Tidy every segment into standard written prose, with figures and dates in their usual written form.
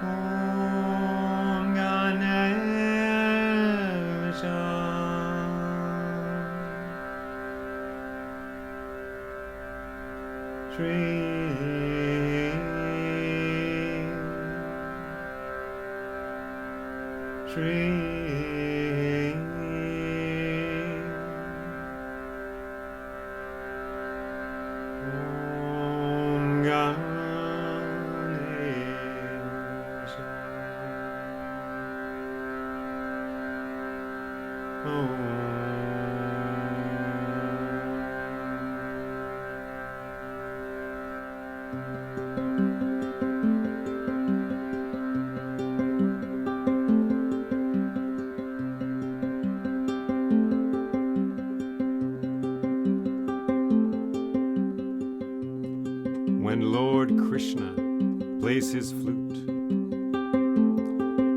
Om Ganesha Shri Shri Om Ganesha Om. When Lord Krishna plays his flute,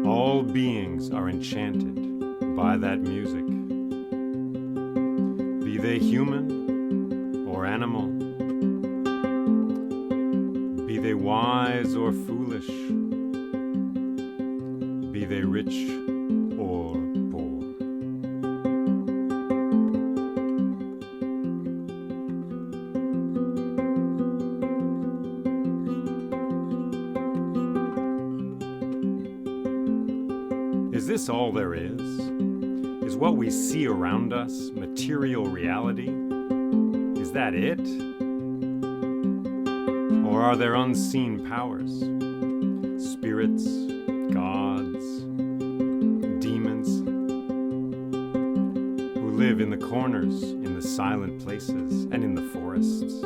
all beings are enchanted by that music. Be they human or animal, be they wise or foolish, be they rich or poor. Is this all there is? Is what we see around us material reality? Is that it? Or are there unseen powers? Spirits, gods, demons, who live in the corners, in the silent places, and in the forests?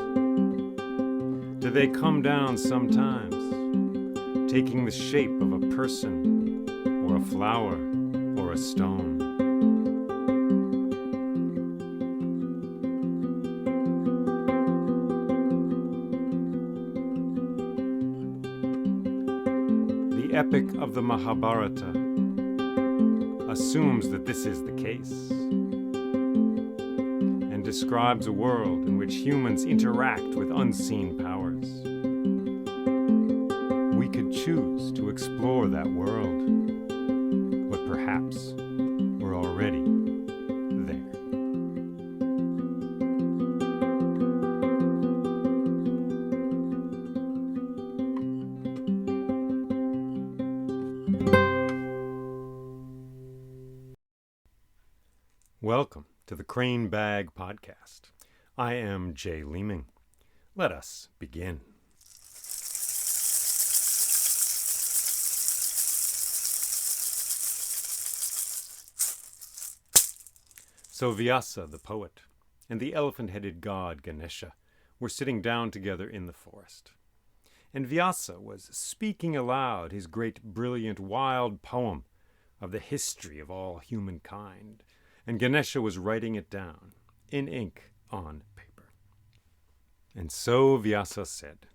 Do they come down sometimes, taking the shape of a person, or a flower, or a stone? The epic of the Mahabharata assumes that this is the case and describes a world in which humans interact with unseen powers. We could choose to explore that world, but perhaps we're already there. Welcome to the Crane Bag Podcast. I am Jay Leeming. Let us begin. So Vyasa, the poet, and the elephant-headed god Ganesha were sitting down together in the forest. And Vyasa was speaking aloud his great, brilliant, wild poem of the history of all humankind, and Ganesha was writing it down in ink on paper. And so Vyasa said,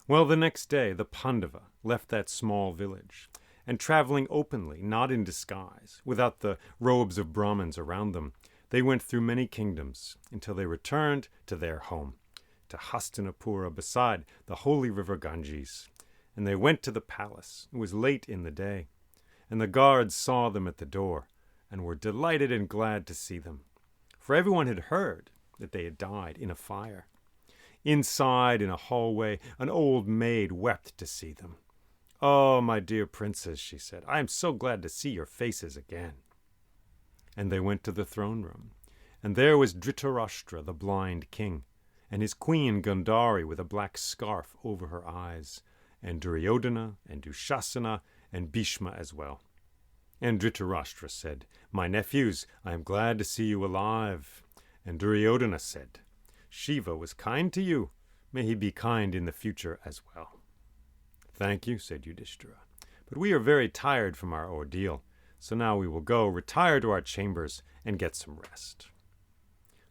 well, the next day the Pandava left that small village, and traveling openly, not in disguise, without the robes of Brahmins around them, they went through many kingdoms until they returned to their home, to Hastinapura beside the holy river Ganges. And they went to the palace. It was late in the day, and the guards saw them at the door and were delighted and glad to see them, for everyone had heard that they had died in a fire. Inside, in a hallway, an old maid wept to see them. "Oh, my dear princes," she said, "I am so glad to see your faces again." And they went to the throne room, and there was Dhritarashtra, the blind king, and his queen Gandhari with a black scarf over her eyes, and Duryodhana and Dushasana and Bhishma as well. And Dhritarashtra said, "My nephews, I am glad to see you alive." And Duryodhana said, "Shiva was kind to you. May he be kind in the future as well." "Thank you," said Yudhishthira, "but we are very tired from our ordeal, so now we will go retire to our chambers and get some rest."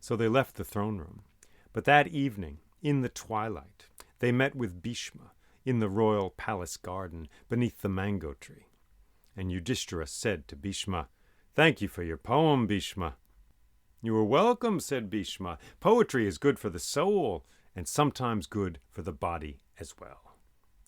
So they left the throne room. But that evening, in the twilight, they met with Bhishma in the royal palace garden beneath the mango tree. And Yudhishthira said to Bhishma, "Thank you for your poem, Bhishma." "You are welcome," said Bhishma. "Poetry is good for the soul, and sometimes good for the body as well."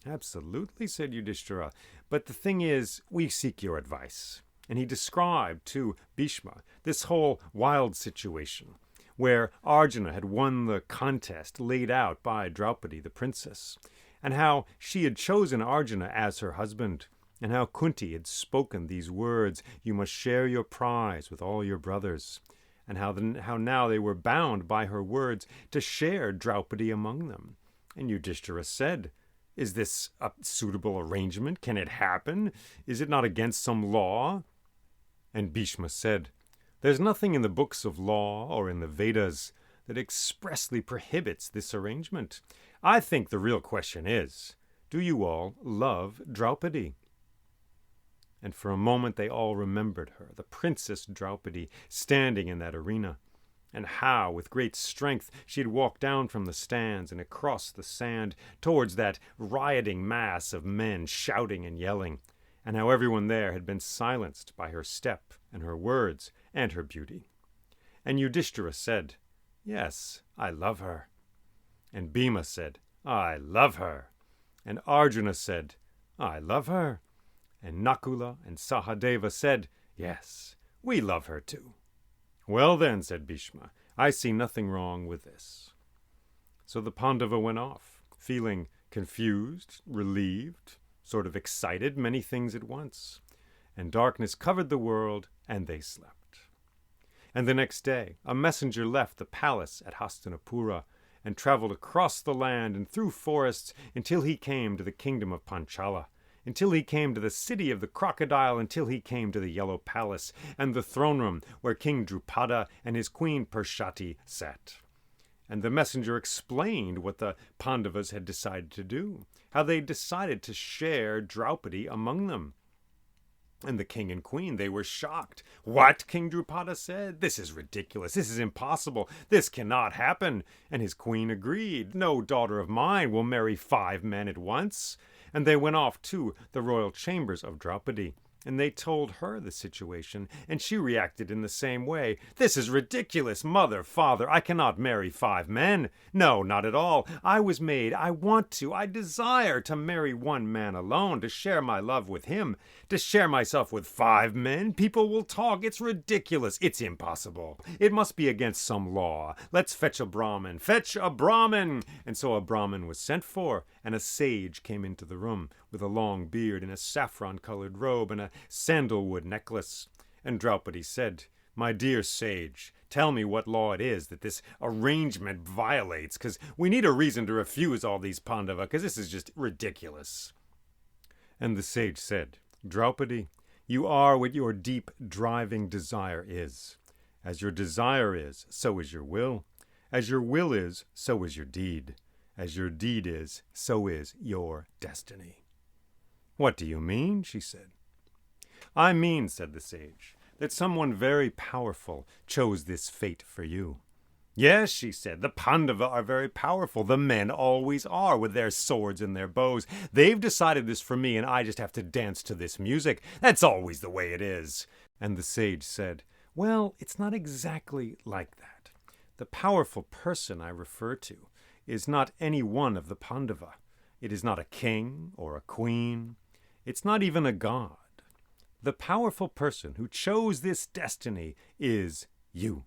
Absolutely, said Yudhishthira. But the thing is, we seek your advice. And he described to Bhishma this whole wild situation where Arjuna had won the contest laid out by Draupadi, the princess, and how she had chosen Arjuna as her husband, and how Kunti had spoken these words, "You must share your prize with all your brothers," and how now they were bound by her words to share Draupadi among them. And Yudhishthira said, "Is this a suitable arrangement? Can it happen? Is it not against some law?" And Bhishma said, "There's nothing in the books of law or in the Vedas that expressly prohibits this arrangement. I think the real question is, do you all love Draupadi?" And for a moment they all remembered her, the Princess Draupadi, standing in that arena, and how, with great strength, she had walked down from the stands and across the sand towards that rioting mass of men shouting and yelling, and how everyone there had been silenced by her step and her words and her beauty. And Yudhishthira said, "Yes, I love her." And Bhima said, "I love her." And Arjuna said, "I love her." And Nakula and Sahadeva said, "Yes, we love her too." "Well then," said Bhishma, "I see nothing wrong with this." So the Pandava went off, feeling confused, relieved, sort of excited, many things at once. And darkness covered the world, and they slept. And the next day a messenger left the palace at Hastinapura and traveled across the land and through forests until he came to the kingdom of Panchala, until he came to the city of the crocodile, until he came to the yellow palace and the throne room where King Drupada and his queen Pershati sat. And the messenger explained what the Pandavas had decided to do, how they decided to share Draupadi among them. And the king and queen, they were shocked. "What?" King Drupada said. "This is ridiculous. This is impossible. This cannot happen." And his queen agreed. "No daughter of mine will marry 5 men at once." And they went off to the royal chambers of Draupadi, and they told her the situation, and she reacted in the same way. "This is ridiculous. Mother, father, I cannot marry 5 men. No, not at all. I was made, I desire to marry 1 man alone, to share my love with him. To share myself with 5 men? People will talk. It's ridiculous. It's impossible. It must be against some law. Let's fetch a Brahmin. Fetch a Brahmin!" And so a Brahmin was sent for, and a sage came into the room with a long beard and a saffron-colored robe and a sandalwood necklace. And Draupadi said, "My dear sage, tell me what law it is that this arrangement violates, because we need a reason to refuse all these Pandava, because this is just ridiculous." And the sage said, "Draupadi, you are what your deep driving desire is. As your desire is, so is your will. As your will is, so is your deed. As your deed is, so is your destiny." "What do you mean?" she said. "I mean," said the sage, "that someone very powerful chose this fate for you." "Yes," she said, "the Pandava are very powerful. The men always are, with their swords and their bows. They've decided this for me, and I just have to dance to this music. That's always the way it is." And the sage said, "Well, it's not exactly like that. The powerful person I refer to is not any one of the Pandava. It is not a king or a queen. It's not even a god. The powerful person who chose this destiny is you."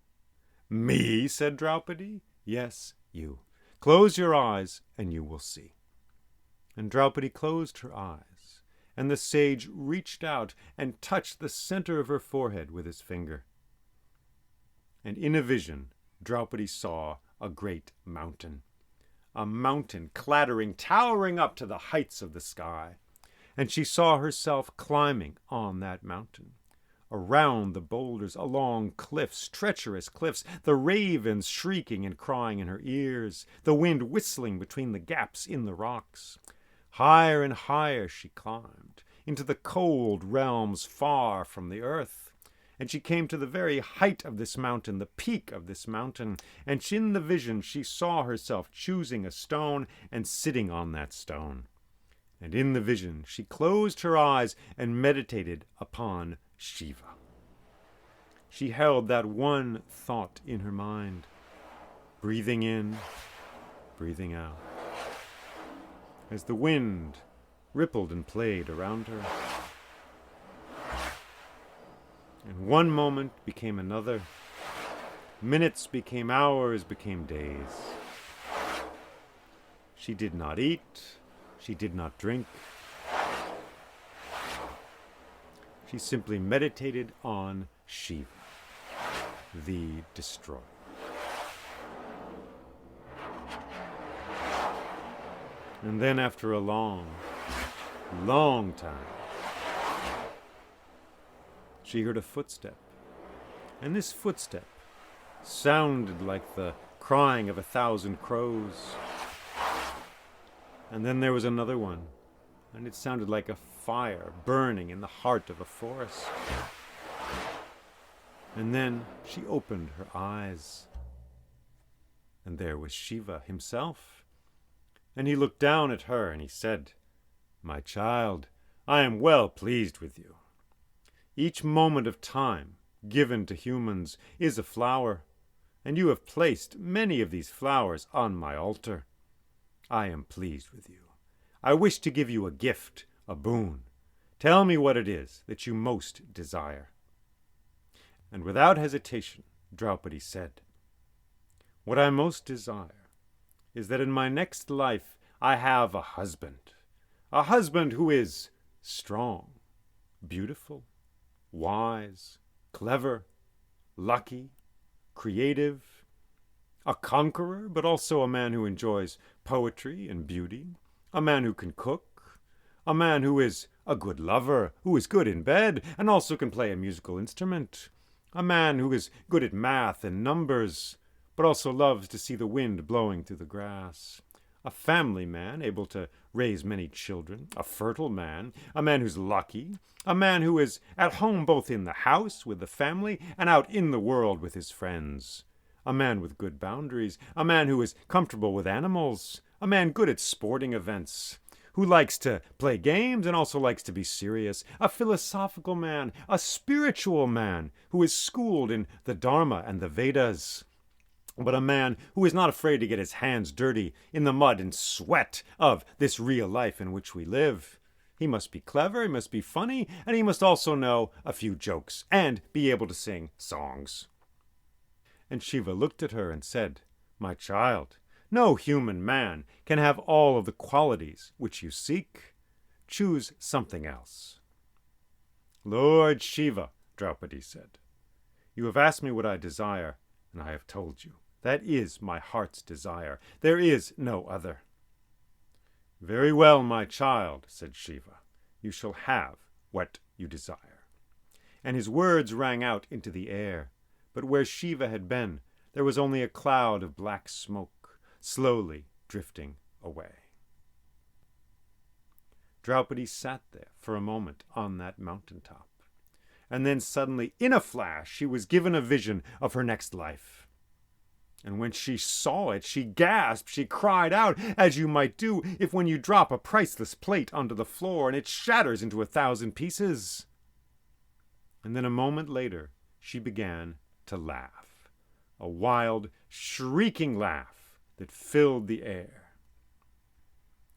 "Me?" said Draupadi. "Yes, you. Close your eyes and you will see." And Draupadi closed her eyes, and the sage reached out and touched the center of her forehead with his finger. And in a vision, Draupadi saw a great mountain. A mountain clattering, towering up to the heights of the sky. And she saw herself climbing on that mountain. Around the boulders, along cliffs, treacherous cliffs, the ravens shrieking and crying in her ears, the wind whistling between the gaps in the rocks. Higher and higher she climbed, into the cold realms far from the earth. And she came to the very height of this mountain, the peak of this mountain, and in the vision she saw herself choosing a stone and sitting on that stone. And in the vision she closed her eyes and meditated upon Shiva. She held that one thought in her mind, breathing in, breathing out. As the wind rippled and played around her. And one moment became another. Minutes became hours, became days. She did not eat. She did not drink. She simply meditated on Shiva, the destroyer. And then after a long, long time, she heard a footstep. And this footstep sounded like the crying of 1,000 crows. And then there was another one, and it sounded like a fire burning in the heart of a forest. And then she opened her eyes, and there was Shiva himself. And he looked down at her, and he said, "My child, I am well pleased with you. Each moment of time given to humans is a flower, and you have placed many of these flowers on my altar. I am pleased with you. I wish to give you a gift, a boon. Tell me what it is that you most desire." And without hesitation, Draupadi said, "What I most desire is that in my next life I have a husband who is strong, beautiful, wise, clever, lucky, creative, a conqueror, but also a man who enjoys poetry and beauty, a man who can cook, a man who is a good lover, who is good in bed, and also can play a musical instrument, a man who is good at math and numbers, but also loves to see the wind blowing through the grass, a family man able to raise many children, a fertile man, a man who's lucky, a man who is at home both in the house with the family and out in the world with his friends, a man with good boundaries, a man who is comfortable with animals, a man good at sporting events, who likes to play games and also likes to be serious, a philosophical man, a spiritual man who is schooled in the Dharma and the Vedas, but a man who is not afraid to get his hands dirty in the mud and sweat of this real life in which we live. He must be clever, he must be funny, and he must also know a few jokes and be able to sing songs." And Shiva looked at her and said, "My child, no human man can have all of the qualities which you seek. Choose something else." "Lord Shiva," Draupadi said, "you have asked me what I desire, and I have told you. That is my heart's desire. There is no other." "Very well, my child," said Shiva. "You shall have what you desire." And his words rang out into the air, but where Shiva had been, there was only a cloud of black smoke, slowly drifting away. Draupadi sat there for a moment on that mountaintop, and then suddenly, in a flash, she was given a vision of her next life. And when she saw it, she gasped, she cried out, as you might do if when you drop a priceless plate onto the floor and it shatters into 1,000 pieces. And then a moment later, she began to laugh, a wild, shrieking laugh that filled the air.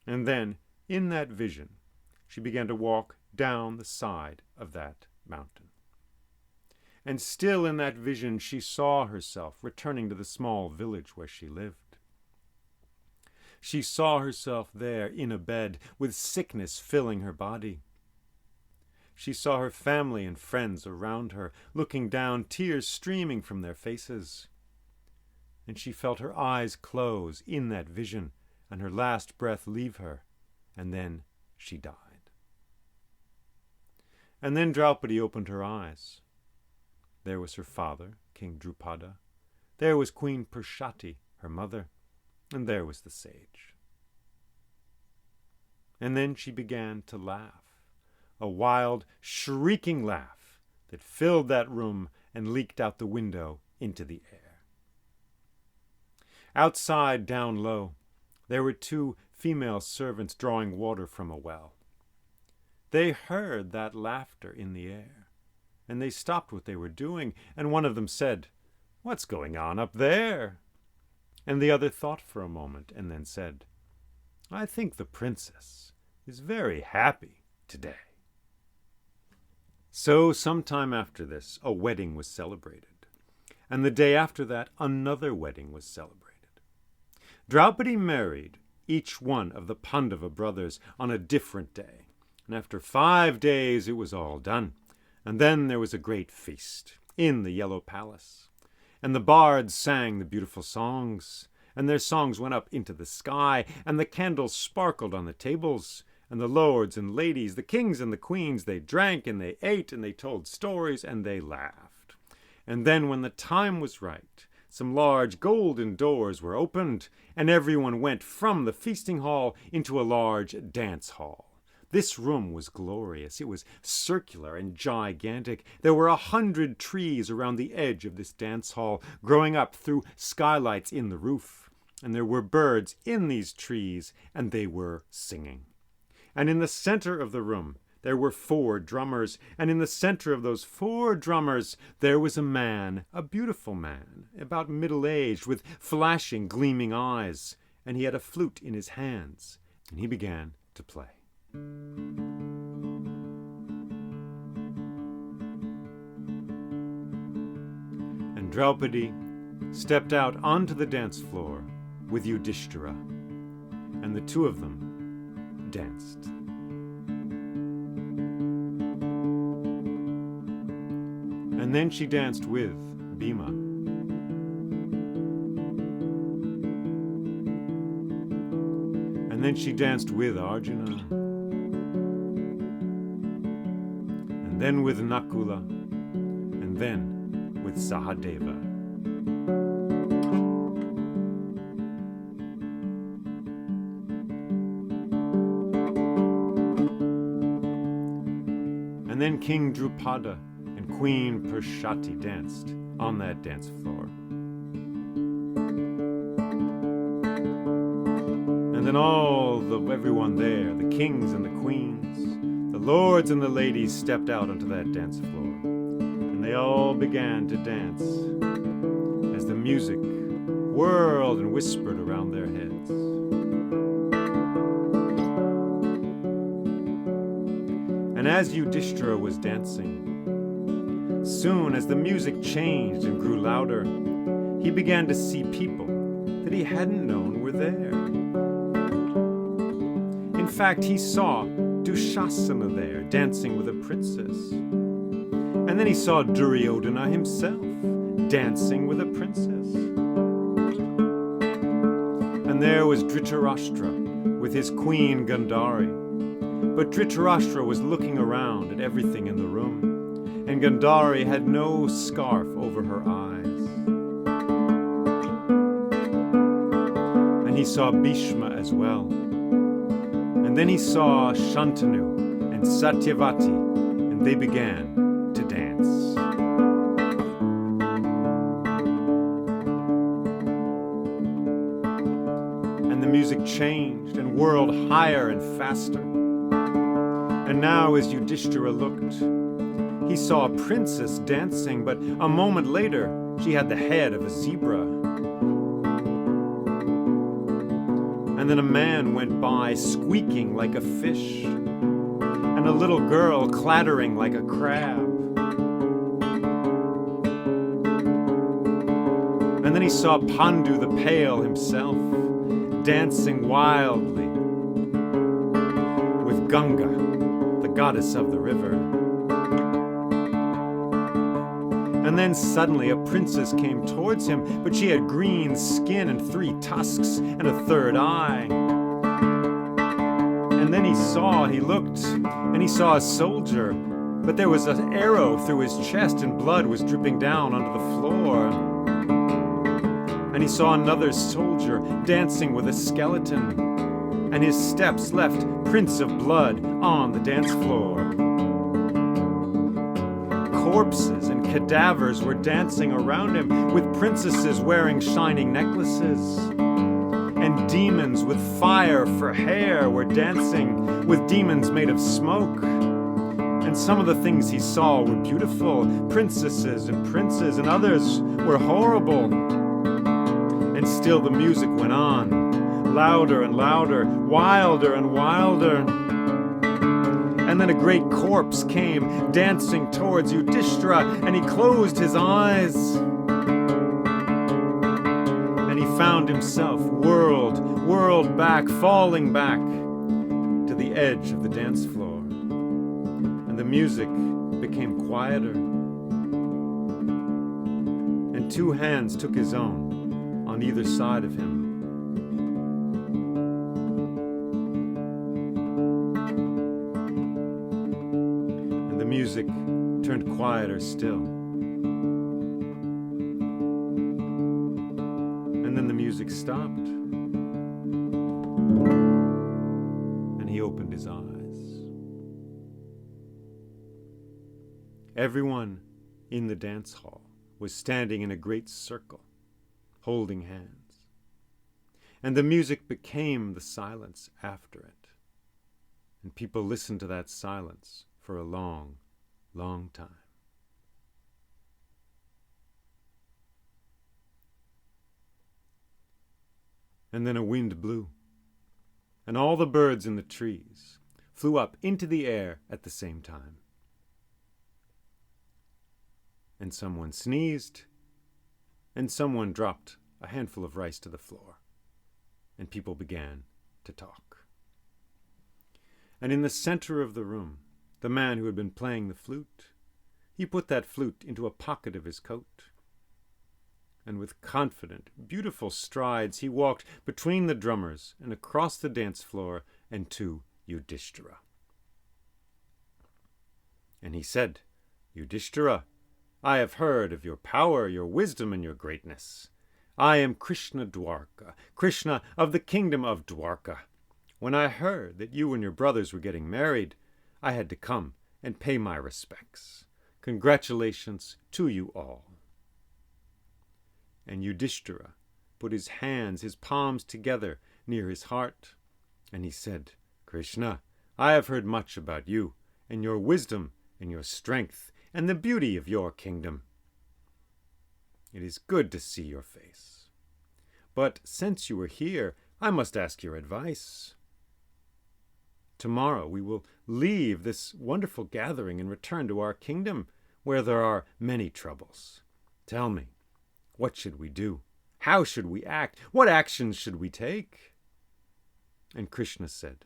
And then, in that vision, she began to walk down the side of that mountain. And still in that vision she saw herself returning to the small village where she lived. She saw herself there in a bed with sickness filling her body. She saw her family and friends around her, looking down, tears streaming from their faces. And she felt her eyes close in that vision and her last breath leave her, and then she died. And then Draupadi opened her eyes. There was her father, King Drupada. There was Queen Pershati, her mother, and there was the sage. And then she began to laugh, a wild, shrieking laugh that filled that room and leaked out the window into the air. Outside, down low, there were 2 female servants drawing water from a well. They heard that laughter in the air, and they stopped what they were doing, and one of them said, "What's going on up there?" And the other thought for a moment and then said, "I think the princess is very happy today. So some time after this, a wedding was celebrated, and the day after that, another wedding was celebrated. Draupadi married each one of the Pandava brothers on a different day, and after 5 days it was all done. And then there was a great feast in the Yellow Palace, and the bards sang the beautiful songs, and their songs went up into the sky, and the candles sparkled on the tables, and the lords and ladies, the kings and the queens, they drank and they ate and they told stories and they laughed. And then when the time was right, some large golden doors were opened, and everyone went from the feasting hall into a large dance hall. This room was glorious. It was circular and gigantic. There were 100 trees around the edge of this dance hall, growing up through skylights in the roof. And there were birds in these trees, and they were singing. And in the center of the room, there were 4 drummers, and in the center of those 4 drummers, there was a man, a beautiful man, about middle-aged, with flashing, gleaming eyes, and he had a flute in his hands, and he began to play. And Draupadi stepped out onto the dance floor with Yudhishthira, and the two of them danced. And then she danced with Bhima. And then she danced with Arjuna. And then with Nakula. And then with Sahadeva. And then King Drupada and Queen Prashati danced on that dance floor. And then everyone there, the kings and the queens, the lords and the ladies stepped out onto that dance floor. And they all began to dance as the music whirled and whispered around their heads. And as Yudhishthira was dancing, soon as the music changed and grew louder, he began to see people that he hadn't known were there. In fact, he saw Dushasana there, dancing with a princess. And then he saw Duryodhana himself, dancing with a princess. And there was Dhritarashtra with his queen Gandhari. But Dhritarashtra was looking around at everything in the room, and Gandhari had no scarf over her eyes. And he saw Bhishma as well. And then he saw Shantanu and Satyavati, and they began to dance. And the music changed and whirled higher and faster. And now as Yudhishthira looked, he saw a princess dancing, but a moment later she had the head of a zebra. And then a man went by squeaking like a fish, and a little girl clattering like a crab. And then he saw Pandu the Pale himself, dancing wildly with Ganga, the goddess of the river. And then suddenly a princess came towards him, but she had green skin and 3 tusks and a 3rd eye. And then he looked, and he saw a soldier, but there was an arrow through his chest and blood was dripping down onto the floor. And he saw another soldier dancing with a skeleton, and his steps left prints of blood on the dance floor. Corpses and cadavers were dancing around him, with princesses wearing shining necklaces. And demons with fire for hair were dancing, with demons made of smoke. And some of the things he saw were beautiful, princesses and princes, and others were horrible. And still the music went on, louder and louder, wilder and wilder. And then a great corpse came dancing towards Yudhishthira, and he closed his eyes. And he found himself whirled back, falling back to the edge of the dance floor. And the music became quieter. And two hands took his own on either side of him. And the music turned quieter still. And then the music stopped. And he opened his eyes. Everyone in the dance hall was standing in a great circle, holding hands. And the music became the silence after it. And people listened to that silence for a long, long time. And then a wind blew, and all the birds in the trees flew up into the air at the same time. And someone sneezed, and someone dropped a handful of rice to the floor, and people began to talk. And in the center of the room, the man who had been playing the flute, he put that flute into a pocket of his coat. And with confident, beautiful strides, he walked between the drummers and across the dance floor and to Yudhishthira. And he said, "Yudhishthira, I have heard of your power, your wisdom, and your greatness. I am Krishna Dwarka, Krishna of the kingdom of Dwarka. When I heard that you and your brothers were getting married, I had to come and pay my respects. Congratulations to you all." And Yudhishthira put his hands, his palms together near his heart, and he said, "Krishna, I have heard much about you, and your wisdom, and your strength, and the beauty of your kingdom. It is good to see your face. But since you are here, I must ask your advice. Tomorrow we will leave this wonderful gathering and return to our kingdom, where there are many troubles. Tell me, what should we do? How should we act? What actions should we take?" And Krishna said,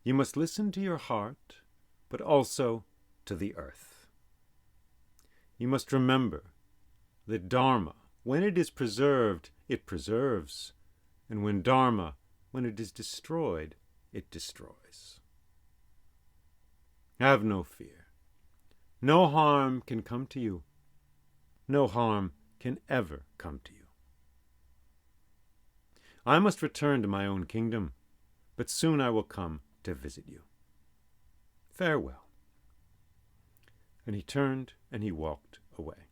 "You must listen to your heart, but also to the earth. You must remember that Dharma, when it is preserved, it preserves, and when Dharma, when it is destroyed, it destroys. Have no fear. No harm can come to you. No harm can ever come to you. I must return to my own kingdom, but soon I will come to visit you. Farewell." And he turned and he walked away.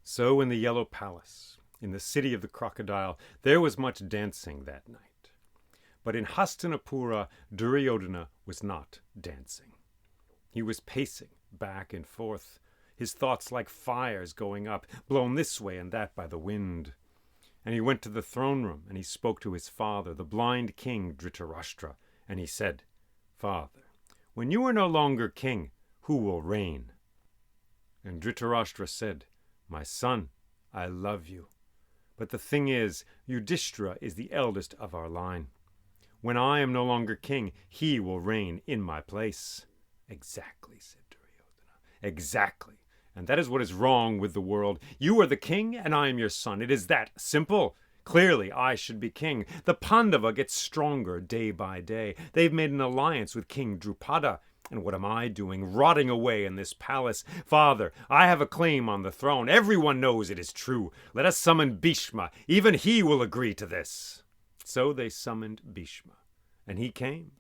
So in the Yellow Palace, in the city of the crocodile, there was much dancing that night. But in Hastinapura, Duryodhana was not dancing. He was pacing back and forth, his thoughts like fires going up, blown this way and that by the wind. And he went to the throne room, and he spoke to his father, the blind king Dhritarashtra, and he said, "Father, when you are no longer king, who will reign?" And Dhritarashtra said, "My son, I love you. But the thing is, Yudhishthira is the eldest of our line. When I am no longer king, he will reign in my place." "Exactly," said Duryodhana. "Exactly. And that is what is wrong with the world. You are the king, and I am your son. It is that simple. Clearly, I should be king. The Pandava gets stronger day by day. They've made an alliance with King Draupadi. And what am I doing, rotting away in this palace? Father, I have a claim on the throne. Everyone knows it is true. Let us summon Bhishma. Even he will agree to this." So they summoned Bhishma, and he came.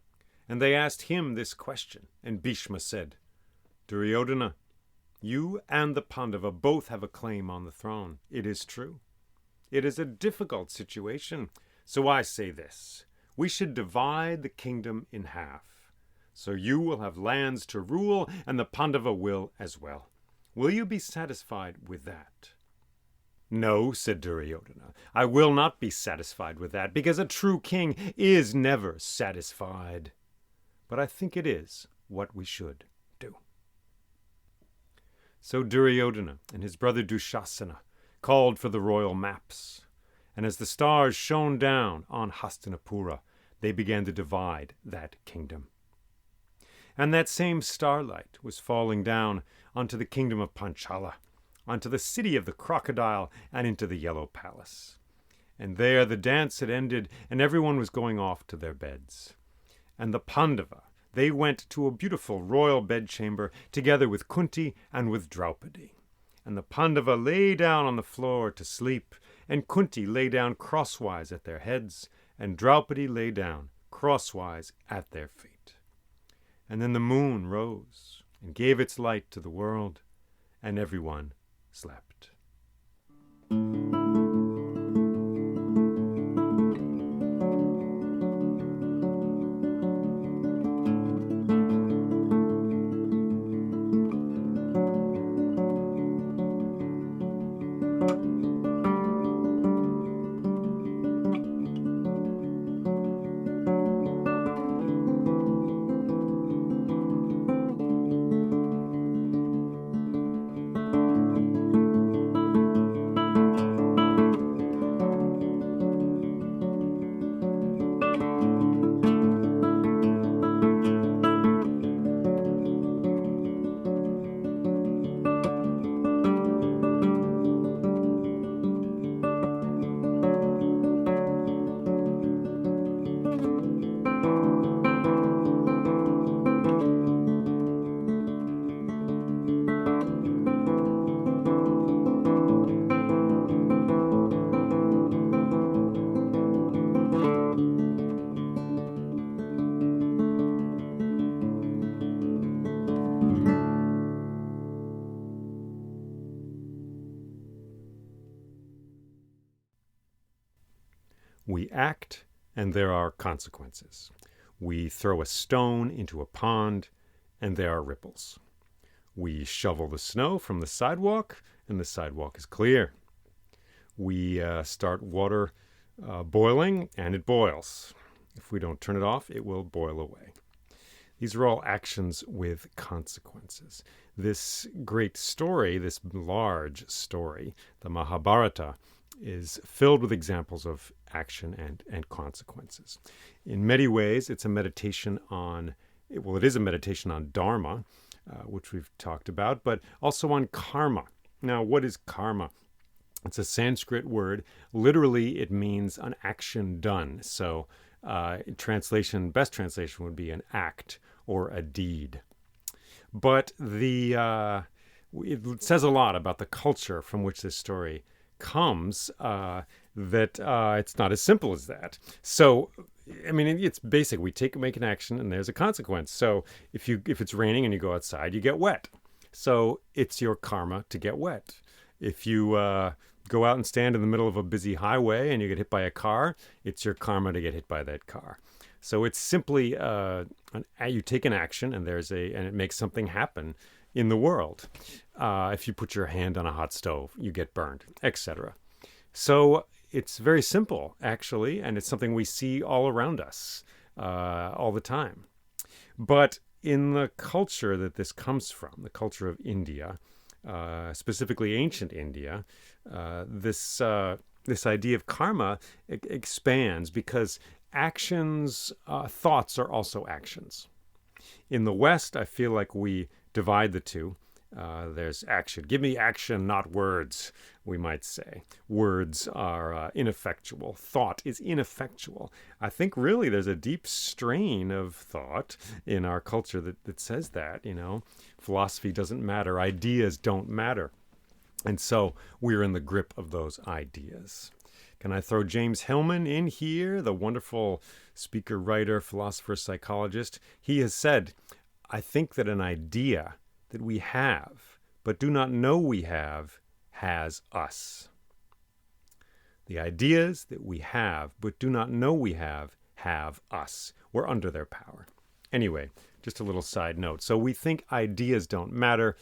And they asked him this question, and Bhishma said, "Duryodhana, you and the Pandava both have a claim on the throne. It is true. It is a difficult situation. So I say this. We should divide the kingdom in half. So you will have lands to rule, and the Pandava will as well. Will you be satisfied with that?" "No," said Duryodhana, "I will not be satisfied with that, because a true king is never satisfied." but I think it is what we should do. So Duryodhana and his brother Dushasana called for the royal maps, and as the stars shone down on Hastinapura, they began to divide that kingdom. And that same starlight was falling down onto the kingdom of Panchala, onto the city of the crocodile, and into the yellow palace. And there the dance had ended, and everyone was going off to their beds. And the Pandava, they went to a beautiful royal bedchamber together with Kunti and with Draupadi. And the Pandava lay down on the floor to sleep, and Kunti lay down crosswise at their heads, and Draupadi lay down crosswise at their feet. And then the moon rose and gave its light to the world, and everyone slept. We act, and there are consequences. We throw a stone into a pond, and there are ripples. We shovel the snow from the sidewalk, and the sidewalk is clear. We start water boiling, and it boils. If we don't turn it off, it will boil away. These are all actions with consequences. This great story, this large story, the Mahabharata, is filled with examples of action and consequences. In many ways, it's a meditation on, well, it is a meditation on Dharma, which we've talked about, but also on karma. Now, what is karma? It's a Sanskrit word. Literally, it means an action done. So, best translation would be an act or a deed. But it says a lot about the culture from which this story comes, that it's not as simple as that. So, I mean, it's basic. We make an action, and there's a consequence. So, if it's raining and you go outside, you get wet. So, it's your karma to get wet. If you go out and stand in the middle of a busy highway and you get hit by a car, it's your karma to get hit by that car. So, it's simply you take an action, and and it makes something happen in the world. If you put your hand on a hot stove, you get burned, etc. So it's very simple, actually, and it's something we see all around us all the time. But in the culture that this comes from, the culture of India, specifically ancient India, this idea of karma expands because actions, thoughts are also actions. In the West, I feel like we divide the two. There's action. Give me action, not words, we might say. Words are ineffectual. Thought is ineffectual. I think really there's a deep strain of thought in our culture that says that, philosophy doesn't matter. Ideas don't matter. And so we're in the grip of those ideas. Can I throw James Hillman in here, the wonderful speaker, writer, philosopher, psychologist? He has said, I think that an idea that we have, but do not know we have, has us. The ideas that we have, but do not know we have us. We're under their power. Anyway, just a little side note. So we think ideas don't matter.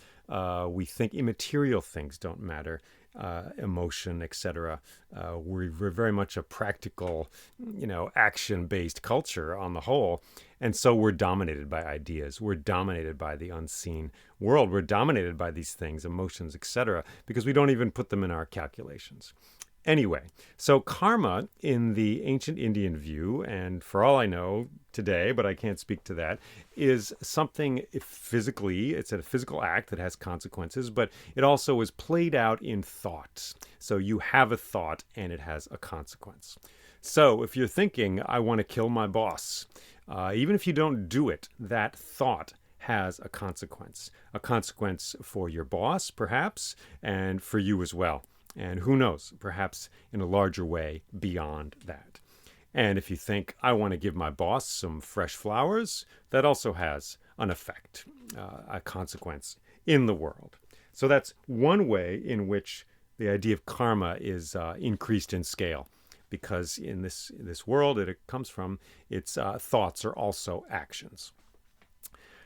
We think immaterial things don't matter. emotion, etc. We're very much a practical, action-based culture on the whole. And so we're dominated by ideas. We're dominated by the unseen world. We're dominated by these things, emotions, etc., because we don't even put them in our calculations. Anyway, so karma in the ancient Indian view, and for all I know today, but I can't speak to that, is something physically, it's a physical act that has consequences, but it also is played out in thought. So you have a thought and it has a consequence. So if you're thinking, I want to kill my boss, even if you don't do it, that thought has a consequence for your boss, perhaps, and for you as well. And who knows, perhaps in a larger way beyond that. And if you think, I want to give my boss some fresh flowers, that also has an effect, a consequence in the world. So that's one way in which the idea of karma is increased in scale. Because in this world it comes from, its thoughts are also actions.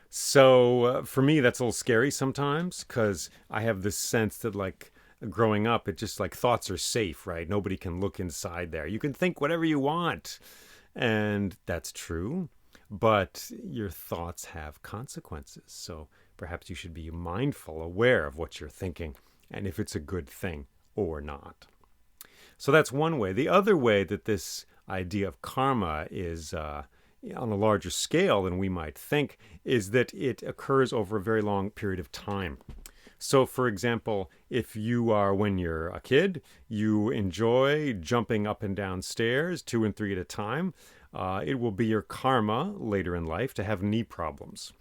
So for me, that's a little scary sometimes, because I have this sense that, like, growing up, it just like thoughts are safe, right? Nobody can look inside there. You can think whatever you want. And that's true. But your thoughts have consequences. So perhaps you should be mindful, aware of what you're thinking and if it's a good thing or not. So that's one way. The other way that this idea of karma is on a larger scale than we might think is that it occurs over a very long period of time. So, for example, if you are, when you're a kid, you enjoy jumping up and down stairs 2 and 3 at a time, it will be your karma later in life to have knee problems.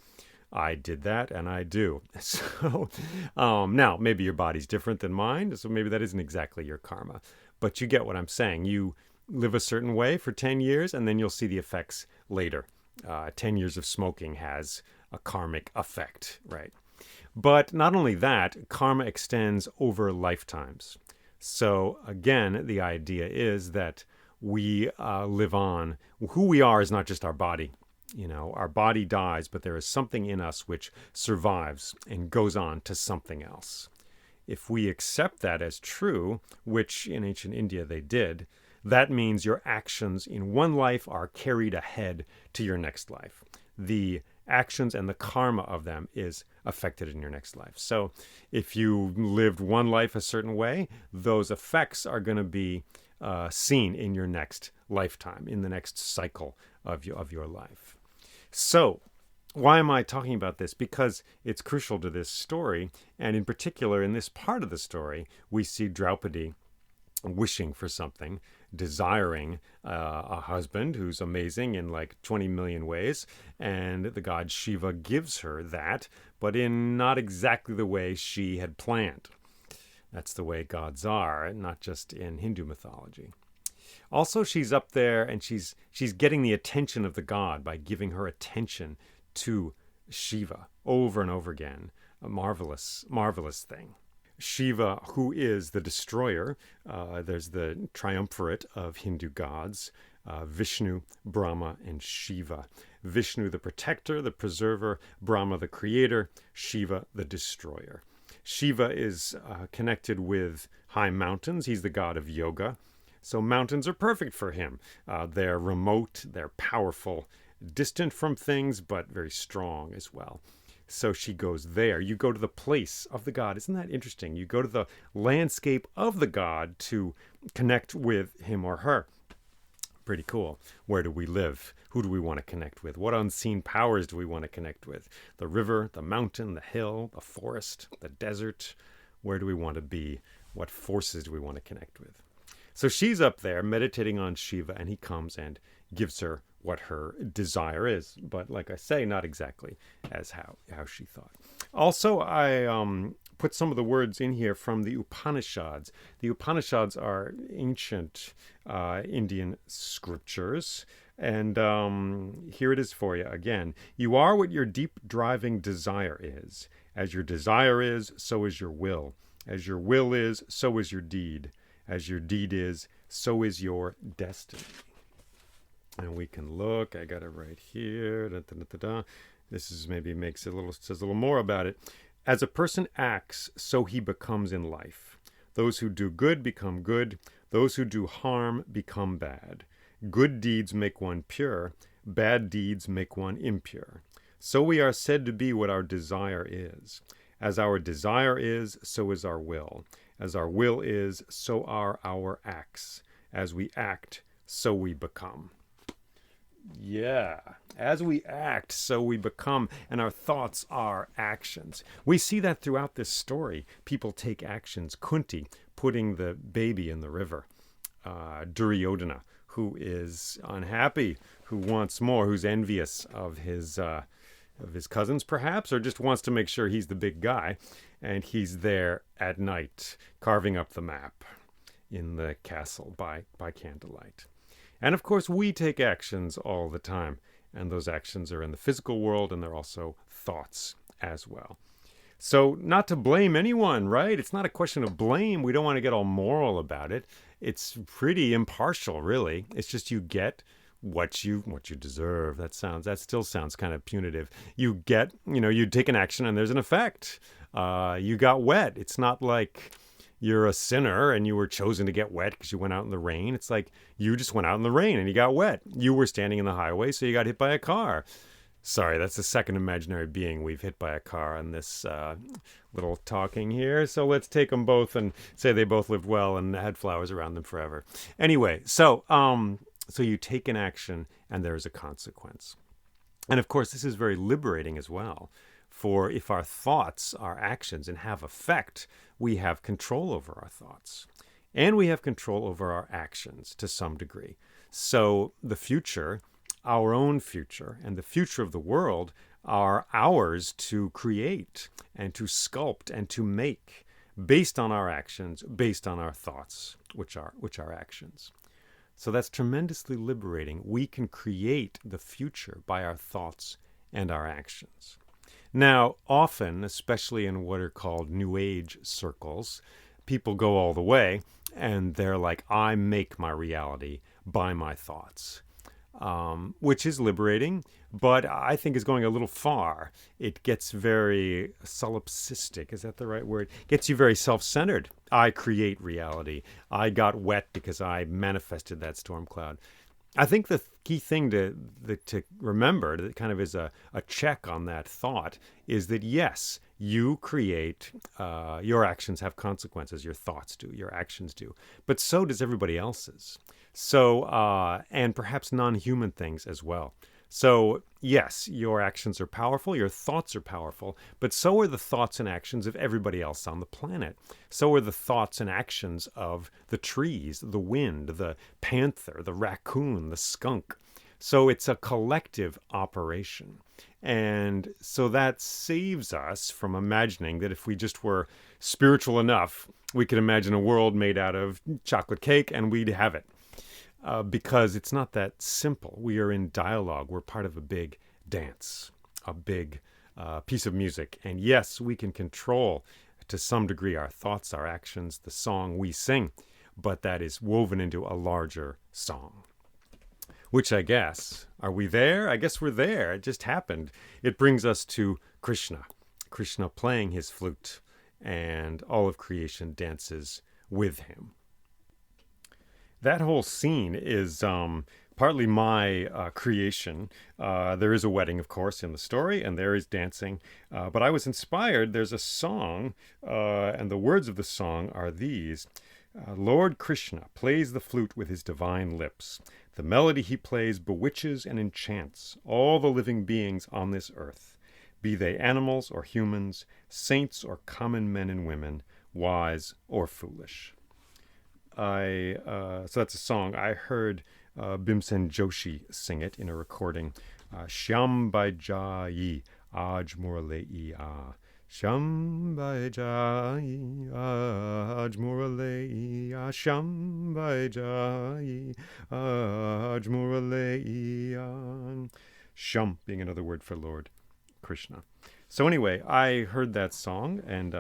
I did that, and I do. So now, maybe your body's different than mine, so maybe that isn't exactly your karma. But you get what I'm saying. You live a certain way for 10 years, and then you'll see the effects later. 10 years of smoking has a karmic effect, right? But not only that, karma extends over lifetimes. So again, the idea is that we live on. Who we are is not just our body. Our body dies, but there is something in us which survives and goes on to something else. If we accept that as true, which in ancient India they did, that means your actions in one life are carried ahead to your next life. The actions and the karma of them is affected in your next life. So if you lived one life a certain way, those effects are going to be seen in your next lifetime, in the next cycle of your life. So why am I talking about this? Because it's crucial to this story. And in particular, in this part of the story, we see Draupadi wishing for something, desiring a husband who's amazing in like 20 million ways. And the god Shiva gives her that, but in not exactly the way she had planned. That's the way gods are, not just in Hindu mythology. Also, she's up there and she's getting the attention of the god by giving her attention to Shiva over and over again. A marvelous, marvelous thing. Shiva, who is the destroyer, there's the triumvirate of Hindu gods, Vishnu, Brahma, and Shiva. Vishnu, the protector, the preserver, Brahma, the creator, Shiva, the destroyer. Shiva is connected with high mountains. He's the god of yoga. So mountains are perfect for him. They're remote, they're powerful, distant from things, but very strong as well. So she goes there. You go to the place of the god. Isn't that interesting? You go to the landscape of the god to connect with him or her. Pretty cool. Where do we live? Who do we want to connect with? What unseen powers do we want to connect with? The river, the mountain, the hill, the forest, the desert. Where do we want to be? What forces do we want to connect with? So she's up there meditating on Shiva, and he comes and gives her what her desire is. But like I say, not exactly as how she thought. Also, I put some of the words in here from the Upanishads. The Upanishads are ancient Indian scriptures. And here it is for you again. You are what your deep driving desire is. As your desire is, so is your will. As your will is, so is your deed. As your deed is, so is your destiny. And we can look. I got it right here. Da, da, da, da. This is maybe says a little more about it. As a person acts, so he becomes in life. Those who do good become good. Those who do harm become bad. Good deeds make one pure. Bad deeds make one impure. So we are said to be what our desire is. As our desire is, so is our will. As our will is, so are our acts. As we act, so we become. Yeah. As we act, so we become, and our thoughts are actions. We see that throughout this story. People take actions. Kunti putting the baby in the river. Duryodhana, who is unhappy, who wants more, who's envious of his cousins, perhaps, or just wants to make sure he's the big guy. And he's there at night, carving up the map in the castle by candlelight. And of course, we take actions all the time. And those actions are in the physical world, and they're also thoughts as well. So not to blame anyone, right? It's not a question of blame. We don't want to get all moral about it. It's pretty impartial, really. It's just you get what you deserve. That still sounds kind of punitive. You get, you take an action and there's an effect. You got wet. It's not like you're a sinner and you were chosen to get wet because you went out in the rain. It's like you just went out in the rain and you got wet. You were standing in the highway, so you got hit by a car. Sorry, that's the second imaginary being we've hit by a car on this little talking here. So let's take them both and say they both lived well and had flowers around them forever. Anyway, so you take an action and there's a consequence. And of course, this is very liberating as well. For if our thoughts are actions and have effect, we have control over our thoughts. And we have control over our actions to some degree. So the future, our own future, and the future of the world are ours to create and to sculpt and to make based on our actions, based on our thoughts, which are actions. So that's tremendously liberating. We can create the future by our thoughts and our actions. Now, often, especially in what are called New Age circles, people go all the way and they're like, I make my reality by my thoughts, which is liberating, but I think is going a little far. It gets very solipsistic. Is that the right word? Gets you very self-centered. I create reality. I got wet because I manifested that storm cloud. I think the key thing to remember, that kind of is a check on that thought, is that yes, you create, your actions have consequences, your thoughts do, your actions do, but so does everybody else's. So, and perhaps non-human things as well. So yes, your actions are powerful, your thoughts are powerful, but so are the thoughts and actions of everybody else on the planet. So are the thoughts and actions of the trees, the wind, the panther, the raccoon, the skunk. So it's a collective operation. And so that saves us from imagining that if we just were spiritual enough, we could imagine a world made out of chocolate cake and we'd have it. Because it's not that simple. We are in dialogue. We're part of a big dance, a big piece of music. And yes, we can control to some degree our thoughts, our actions, the song we sing, but that is woven into a larger song. Which I guess, are we there? I guess we're there. It just happened. It brings us to Krishna. Krishna playing his flute, and all of creation dances with him. That whole scene is partly my creation. There is a wedding, of course, in the story, and there is dancing. But I was inspired. There's a song, and the words of the song are these. Lord Krishna plays the flute with his divine lips. The melody he plays bewitches and enchants all the living beings on this earth, be they animals or humans, saints or common men and women, wise or foolish. So that's a song. I heard Bhimsen Joshi sing it in a recording. Shyam Baijayi Aj Muralei Ah. Shyam Baijayi Aj Muralei Ah. Shyam Baijayi Aj Muralei Ah. Shyam being another word for Lord Krishna. So anyway, I heard that song and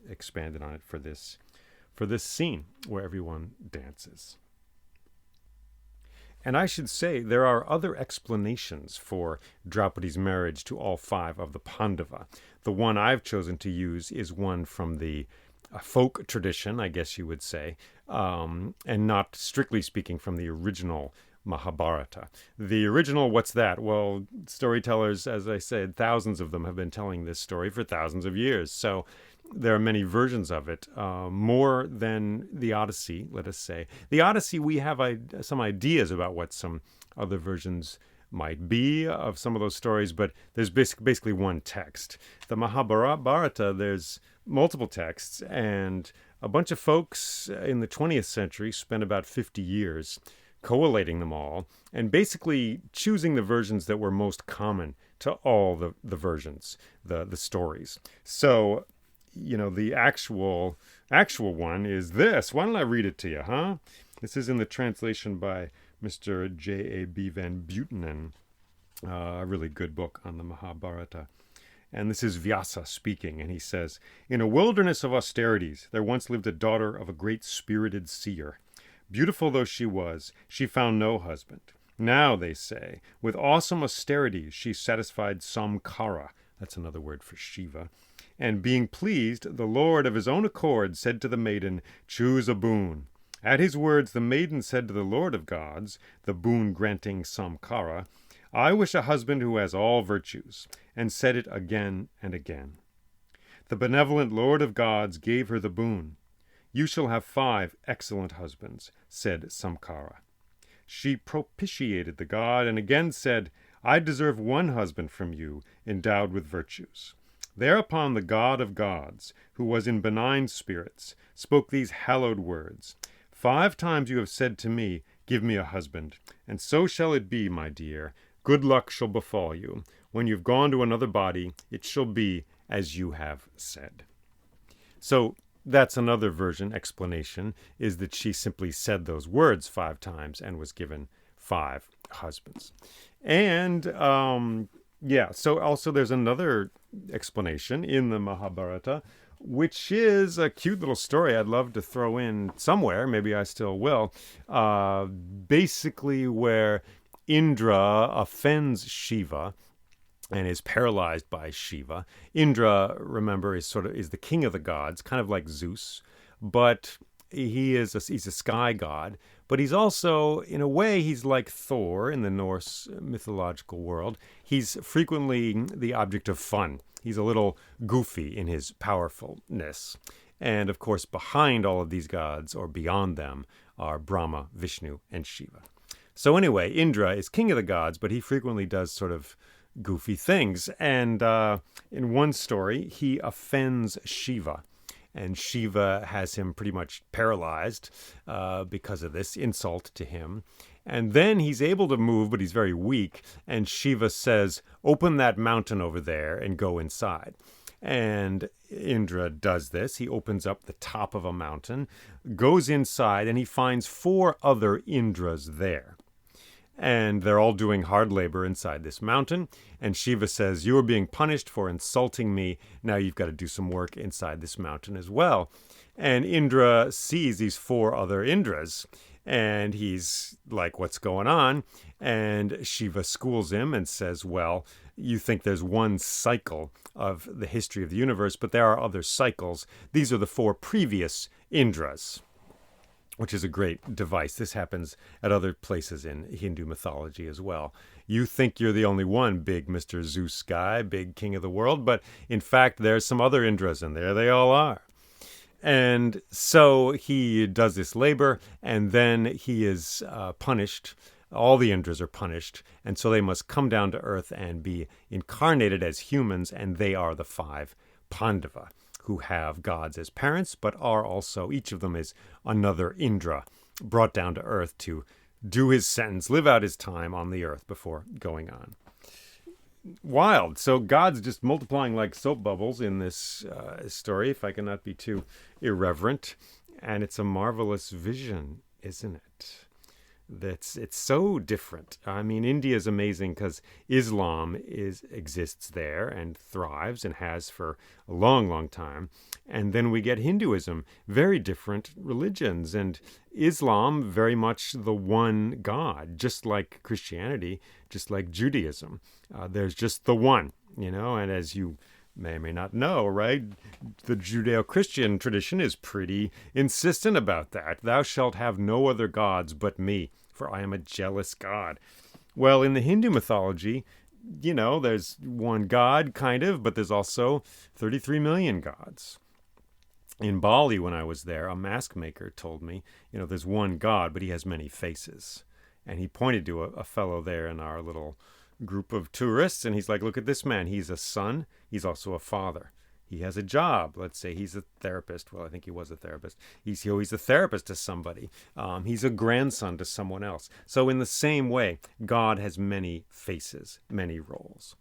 expanded on it for this scene where everyone dances. And I should say there are other explanations for Draupadi's marriage to all five of the Pandava. The one I've chosen to use is one from the a folk tradition, I guess you would say, and not strictly speaking from the original Mahabharata. The original, what's that? Well, storytellers, as I said, thousands of them have been telling this story for thousands of years. So there are many versions of it, more than the Odyssey, let us say. The Odyssey, we have some ideas about what some other versions might be of some of those stories, but there's basically one text. The Mahabharata, there's multiple texts, and a bunch of folks in the 20th century spent about 50 years collating them all and basically choosing the versions that were most common to all the versions, the stories. So, the actual one is this. Why don't I read it to you, huh? This is in the translation by Mr. J.A.B. Van Buitenen, a really good book on the Mahabharata. And this is Vyasa speaking, and he says, "In a wilderness of austerities, there once lived a daughter of a great spirited seer. Beautiful though she was, she found no husband. Now, they say, with awesome austerities, she satisfied Samkara," that's another word for Shiva, "and being pleased, the Lord of his own accord said to the maiden, 'Choose a boon.' At his words, the maiden said to the Lord of gods, the boon-granting Samkara, 'I wish a husband who has all virtues,' and said it again and again. The benevolent Lord of gods gave her the boon. 'You shall have 5 excellent husbands,' said Samkara. She propitiated the god and again said, 'I deserve 1 husband from you, endowed with virtues.' Thereupon the god of gods, who was in benign spirits, spoke these hallowed words, 5 times you have said to me, 'Give me a husband,' and so shall it be, my dear. Good luck shall befall you. When you've gone to another body, it shall be as you have said." So that's another explanation, is that she simply said those words 5 times and was given 5 husbands. And, so also there's another explanation in the Mahabharata, which is a cute little story I'd love to throw in somewhere, maybe I still will, basically where Indra offends Shiva and is paralyzed by Shiva. Indra, remember, is the king of the gods, kind of like Zeus, but he's a sky god. But he's also, in a way, he's like Thor in the Norse mythological world. He's frequently the object of fun. He's a little goofy in his powerfulness. And of course, behind all of these gods, or beyond them, are Brahma, Vishnu, and Shiva. So anyway, Indra is king of the gods, but he frequently does sort of goofy things. And in one story, he offends Shiva. And Shiva has him pretty much paralyzed because of this insult to him. And then he's able to move, but he's very weak. And Shiva says, "Open that mountain over there and go inside." And Indra does this. He opens up the top of a mountain, goes inside, and he finds 4 other Indras there. And they're all doing hard labor inside this mountain. And Shiva says, "You are being punished for insulting me. Now you've got to do some work inside this mountain as well." And Indra sees these 4 other Indras. And he's like, "What's going on?" And Shiva schools him and says, "Well, you think there's one cycle of the history of the universe, but there are other cycles. These are the 4 previous Indras," which is a great device. This happens at other places in Hindu mythology as well. You think you're the only one, big Mr. Zeus guy, big king of the world, but in fact, there's some other Indras, and there they all are. And so he does this labor, and then he is punished. All the Indras are punished, and so they must come down to earth and be incarnated as humans, and they are the 5 Pandava, who have gods as parents, but are also, each of them is another Indra, brought down to earth to do his sentence, live out his time on the earth before going on. Wild. So God's just multiplying like soap bubbles in this story, if I cannot be too irreverent. And it's a marvelous vision, isn't it? It's so different. I mean, India is amazing because Islam exists there and thrives and has for a long, long time. And then we get Hinduism, very different religions. And Islam, very much the one God, just like Christianity, just like Judaism. There's just the one, and as you may or may not know, right? The Judeo-Christian tradition is pretty insistent about that. Thou shalt have no other gods but me, for I am a jealous God. Well, in the Hindu mythology, there's one god, kind of, but there's also 33 million gods. In Bali, when I was there, a mask maker told me, there's one god, but he has many faces. And he pointed to a fellow there in our little group of tourists, and he's like, look at this man. He's a son. He's also a father. He has a job. Let's say he's a therapist. Well, I think he was a therapist. He's a therapist to somebody. He's a grandson to someone else. So in the same way, God has many faces, many roles.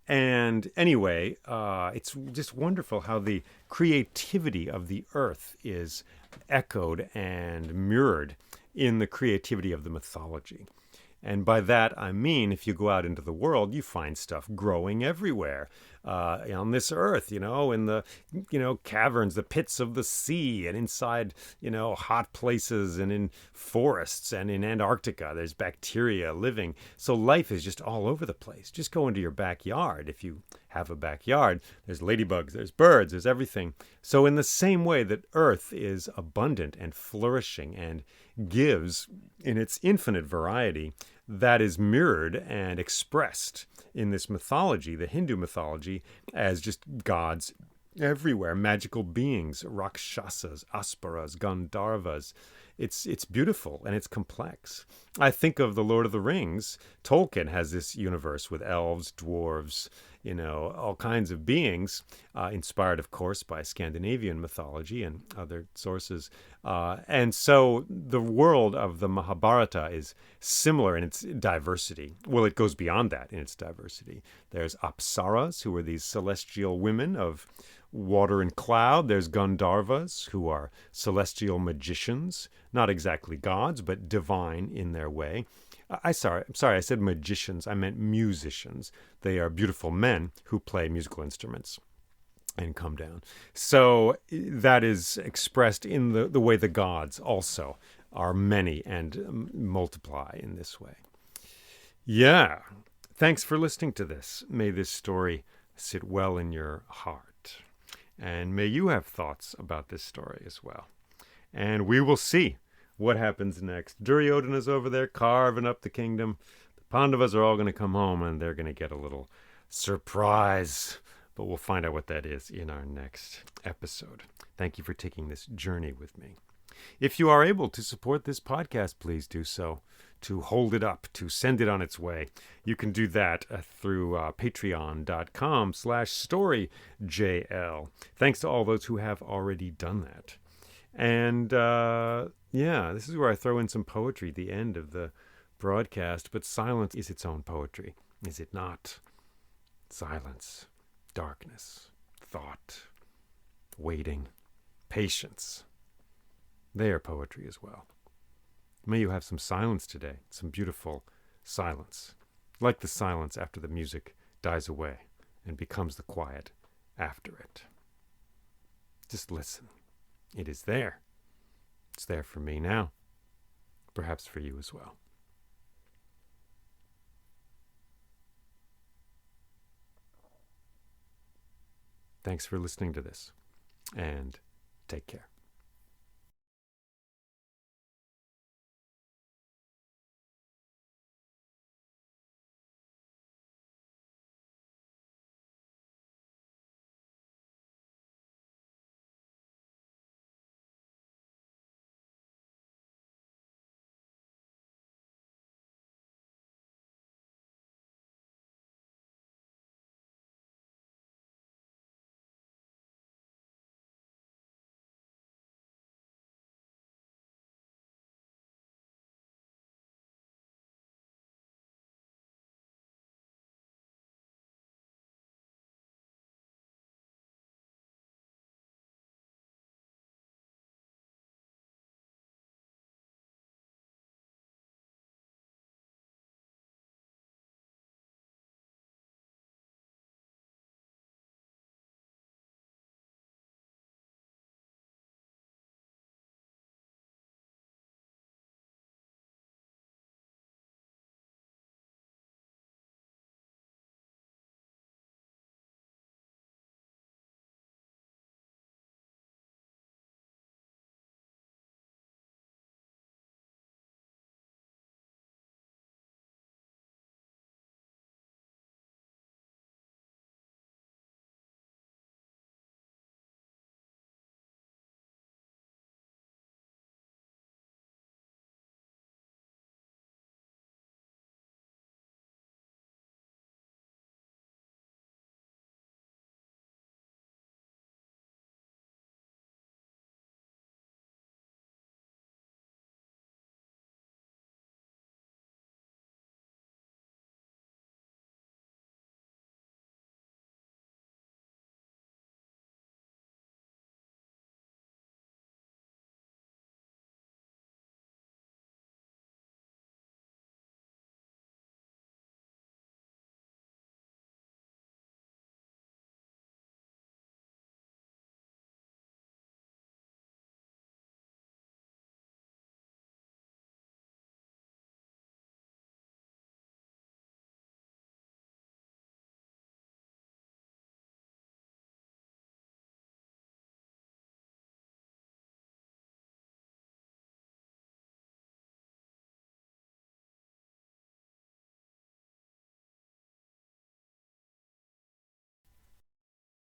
And anyway, it's just wonderful how the creativity of the earth is echoed and mirrored in the creativity of the mythology. And by that, I mean, if you go out into the world, you find stuff growing everywhere on this earth, in the, caverns, the pits of the sea, and inside, hot places, and in forests, and in Antarctica. There's bacteria living. So life is just all over the place. Just go into your backyard. If you have a backyard, there's ladybugs, there's birds, there's everything. So in the same way that earth is abundant and flourishing and gives in its infinite variety, that is mirrored and expressed in this mythology, the Hindu mythology, as just gods everywhere, magical beings, rakshasas, asparas, gandharvas. It's beautiful and it's complex. I think of the Lord of the Rings. Tolkien has this universe with elves, dwarves, all kinds of beings, inspired, of course, by Scandinavian mythology and other sources. And so the world of the Mahabharata is similar in its diversity. Well, it goes beyond that in its diversity. There's apsaras, who are these celestial women of water and cloud. There's Gandharvas, who are celestial magicians, not exactly gods, but divine in their way. I'm sorry, I said magicians. I meant musicians. They are beautiful men who play musical instruments and come down. So that is expressed in the way the gods also are many and multiply in this way. Yeah. Thanks for listening to this. May this story sit well in your heart. And may you have thoughts about this story as well. And we will see what happens next. Duryodhana's over there carving up the kingdom. The Pandavas are all going to come home and they're going to get a little surprise. But we'll find out what that is in our next episode. Thank you for taking this journey with me. If you are able to support this podcast, please do so. To hold it up, to send it on its way. You can do that through patreon.com/storyjl. Thanks to all those who have already done that. And this is where I throw in some poetry at the end of the broadcast. But silence is its own poetry, is it not? Silence, darkness, thought, waiting, patience. They are poetry as well. May you have some silence today, some beautiful silence, like the silence after the music dies away and becomes the quiet after it. Just listen. It is there. It's there for me now, perhaps for you as well. Thanks for listening to this, and take care.